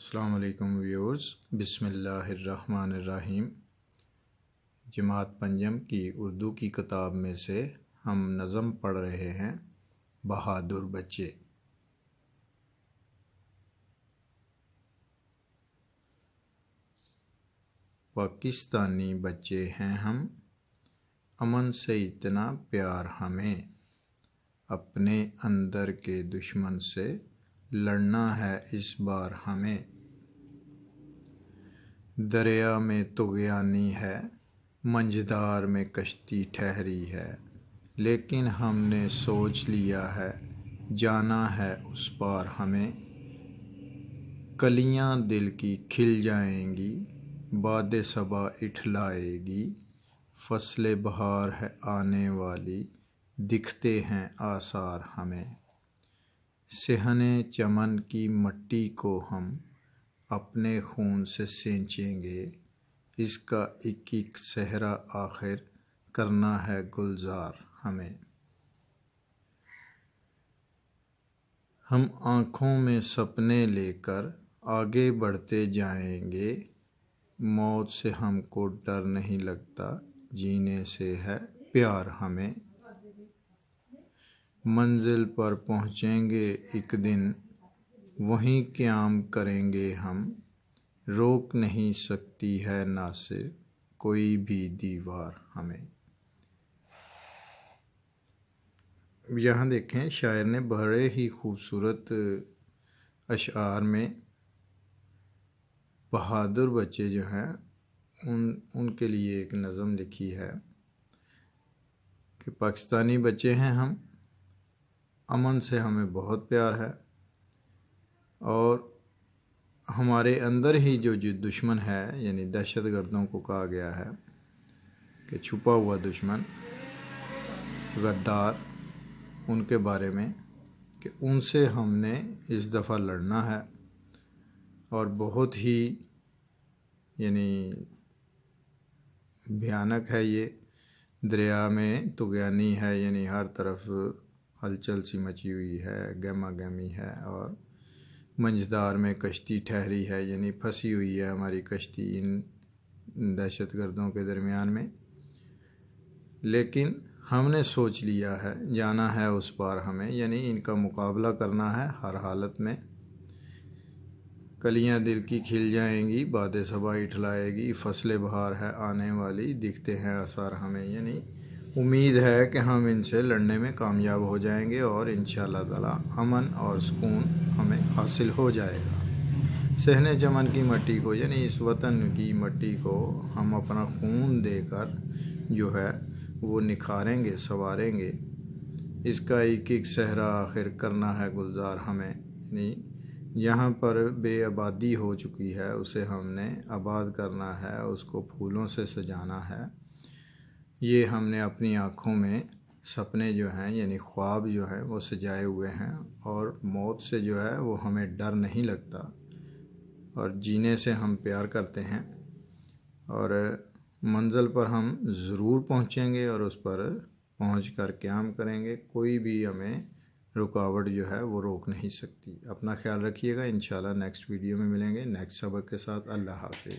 السلام علیکم ویورز، بسم اللہ الرحمن الرحیم۔ جماعت پنجم کی اردو کی کتاب میں سے ہم نظم پڑھ رہے ہیں بہادر بچے۔ پاکستانی بچے ہیں ہم، امن سے اتنا پیار ہمیں، اپنے اندر کے دشمن سے لڑنا ہے اس بار ہمیں۔ دریا میں طغیانی ہے، منجھدار میں کشتی ٹھہری ہے، لیکن ہم نے سوچ لیا ہے جانا ہے اس پار ہمیں۔ کلیاں دل کی کھل جائیں گی، باد صبا اٹھلائے گی، فصل بہار ہے آنے والی، دکھتے ہیں آثار ہمیں۔ صحن چمن کی مٹی کو ہم اپنے خون سے سینچیں گے، اس کا ایک ایک صحرا آخر کرنا ہے گلزار ہمیں۔ ہم آنکھوں میں سپنے لے کر آگے بڑھتے جائیں گے، موت سے ہم کو ڈر نہیں لگتا، جینے سے ہے پیار ہمیں۔ منزل پر پہنچیں گے ایک دن، وہیں قیام کریں گے ہم، روک نہیں سکتی ہے ناصر کوئی بھی دیوار ہمیں۔ یہاں دیکھیں، شاعر نے بڑے ہی خوبصورت اشعار میں بہادر بچے جو ہیں ان کے لیے ایک نظم لکھی ہے کہ پاکستانی بچے ہیں ہم، امن سے ہمیں بہت پیار ہے، اور ہمارے اندر ہی جو دشمن ہے، یعنی دہشت گردوں کو کہا گیا ہے کہ چھپا ہوا دشمن غدار، ان کے بارے میں کہ ان سے ہم نے اس دفعہ لڑنا ہے، اور بہت ہی یعنی بھیانک ہے یہ۔ دریا میں طغیانی ہے، یعنی ہر طرف ہلچل سی مچی ہوئی ہے، گہما گہمی ہے، اور منجھدار میں کشتی ٹھہری ہے، یعنی پھنسی ہوئی ہے ہماری کشتی ان دہشت گردوں کے درمیان میں، لیکن ہم نے سوچ لیا ہے جانا ہے اس پار ہمیں، یعنی ان کا مقابلہ کرنا ہے ہر حالت میں۔ کلیاں دل کی کھل جائیں گی، باد صبا اٹھلائے گی، فصل بہار ہے آنے والی، دکھتے ہیں آثار ہمیں، یعنی امید ہے کہ ہم ان سے لڑنے میں کامیاب ہو جائیں گے، اور انشاءاللہ تعالی امن اور سکون ہمیں حاصل ہو جائے گا۔ صحن چمن کی مٹی کو، یعنی اس وطن کی مٹی کو ہم اپنا خون دے کر جو ہے وہ نکھاریں گے، سنواریں گے، اس کا ایک ایک صحرا آخر کرنا ہے گلزار ہمیں، یعنی یہاں پر بے آبادی ہو چکی ہے اسے ہم نے آباد کرنا ہے، اس کو پھولوں سے سجانا ہے۔ یہ ہم نے اپنی آنکھوں میں سپنے جو ہیں، یعنی خواب جو ہیں وہ سجائے ہوئے ہیں، اور موت سے جو ہے وہ ہمیں ڈر نہیں لگتا، اور جینے سے ہم پیار کرتے ہیں، اور منزل پر ہم ضرور پہنچیں گے، اور اس پر پہنچ کر قیام کریں گے، کوئی بھی ہمیں رکاوٹ جو ہے وہ روک نہیں سکتی۔ اپنا خیال رکھیے گا، انشاءاللہ نیکسٹ ویڈیو میں ملیں گے نیکسٹ سبق کے ساتھ۔ اللہ حافظ۔